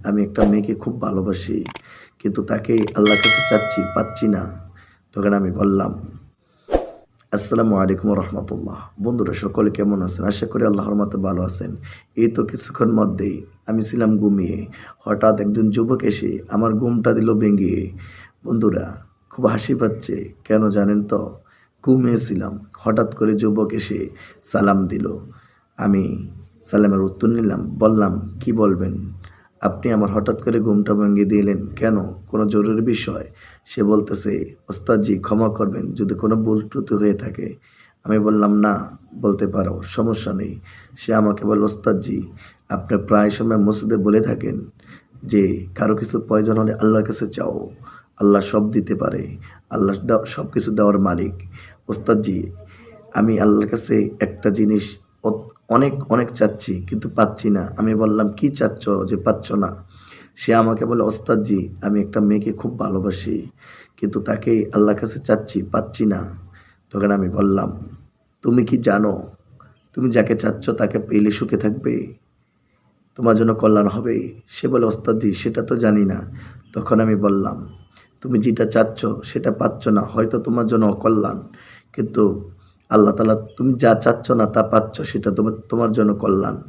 আমি একটা মেয়েকে খুব ভালোবাসি। কিন্তু তাকে আল্লাহর কাছে চাচ্ছি, পাচ্ছি না। তখন আমি বললাম, আসসালামু আলাইকুম ওয়া রাহমাতুল্লাহ। বন্ধুরা সকলে কেমন আছেন? আশা করি আল্লাহর রহমতে ভালো আছেন। এই তো কিছুক্ষণ মধ্যেই আমি ছিলাম ঘুমিয়ে। হঠাৎ একজন যুবক এসে আমার ঘুমটা দিল ভেঙিয়ে। বন্ধুরা খুব হাসি পাচ্ছে। কেন জানেন তো? ঘুমিয়েছিলাম। হঠাৎ করে যুবক এসে সালাম দিল। আমি সালামের উত্তর নিলাম। বললাম, "কি বলবেন?" আপনি আমার হঠাৎ করে ঘুমটা ভাঙিয়ে দিলেন কেন? কোনো জরুরি বিষয়? সে বলতেছে, "ওস্তাদজি ক্ষমা করবেন যদি কোনো ভুল ত্রুটি হয়ে থাকে।" আমি বললাম, "না, বলতে পারো, সমস্যা নেই।" সে আমাকে বলল, "ওস্তাদজি আপনি প্রায় সময় মসজিদে বলে থাকেন যে, কারো কিছু প্রয়োজন হলে আল্লাহর কাছে চাও। আল্লাহ সব দিতে পারে। আল্লাহ সবকিছু দেওয়ার মালিক। ওস্তাদজি আমি আল্লাহর কাছে একটা জিনিস অত অনেক, অনেক চাচ্ছি কিন্তু পাচ্ছি না।" আমি বললাম, "কি চাচ্ছ যে পাচ্ছ না?" সে আমাকে বলে, "ওস্তাদজি আমি একটা মেয়েকে খুব ভালোবাসি। কিন্তু তাকে আল্লাহর কাছে চাচ্ছি, পাচ্ছি না।" তখন আমি বললাম, "তুমি কি জানো তুমি যাকে চাচ্ছ তাকে পেলে সুখে থাকবে? তোমার জন্য কল্যাণ হবে?" সে বলে, "ওস্তাদজি সেটা তো জানি না।" তখন আমি বললাম, "তুমি যেটা চাচ্ছ সেটা পাচ্ছ না। হয়তো তোমার জন্য অকল্যাণ। কিন্তু আল্লাহ তাআলা তুমি যা চাচ্ছ না তা পাচ্ছ সেটা তোমার জন্য কল্যাণ।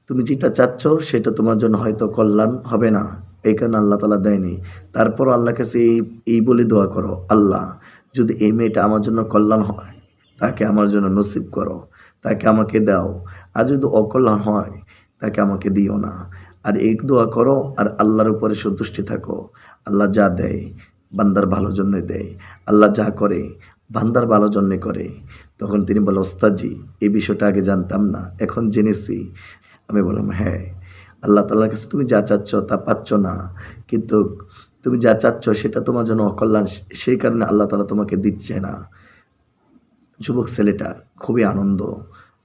তুমি যেটা চাচ্ছ সেটা তোমার জন্য হয়তো কল্যাণ হবে না। এই কারণে আল্লাহ তাআলা দেয়নি। তারপরও আল্লাহর কাছে এই বলে দোয়া করো, আল্লাহ যদি এই মেয়েটা আমার জন্য কল্যাণ হয়, তাকে আমার জন্য নসিব করো। তাকে আমাকে দাও। আর যদি অকল্যাণ হয়, তাকে আমাকে দিও না। আর এই দোয়া করো আর আল্লাহর উপরে সন্তুষ্টি থাকো। আল্লাহ যা দেয় বান্দার ভালোর জন্যই দেয়। আল্লাহ যা করে বান্দার ভালোর জন্যে করে।" তখন তিনি বললেন, "ওস্তাদজি এই বিষয়টা আগে জানতাম না। এখন জেনেছি।" আমি বললাম, "হ্যাঁ, আল্লাহ তাআলার কাছে তুমি যা চাচ্ছ তা পাচ্ছ না। কিন্তু তুমি যা চাচ্ছ সেটা তোমার জন্য অকল্যাণ। সেই কারণে আল্লাহ তাআলা তোমাকে দিচ্ছে না।" যুবক ছেলেটা খুবই আনন্দ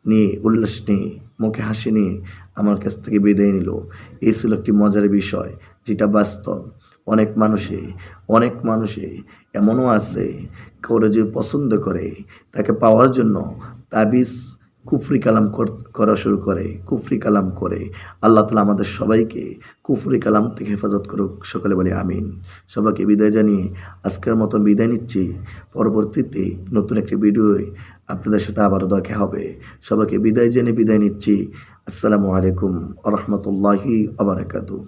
নিয়ে, উল্লাস নিয়ে, মুখে হাসি নিয়ে আমার কাছ থেকে বিদায় নিল। এই ছিল একটি মজার বিষয় যেটা বাস্তব। অনেক মানুষে অনেক মানুষে এমনও আছে কাউরে যে পছন্দ করে তাকে পাওয়ার জন্য তাবিজ কুফরি কালাম করা শুরু করে, কুফরি কালাম করে। আল্লাহ তাআলা আমাদের সবাইকে কুফরি কালাম থেকে হেফাজত করুক। সকলে বলি আমিন। সবাইকে বিদায় জানিয়ে আজকের মতো বিদায় নিচ্ছি। পরবর্তীতে নতুন একটি ভিডিওয় আপনাদের সাথে আবারও দেখা হবে। সবাইকে বিদায় জেনে বিদায় নিচ্ছি। আসসালামু আলাইকুম ওয়া রাহমাতুল্লাহি ওয়া বারাকাতুহু।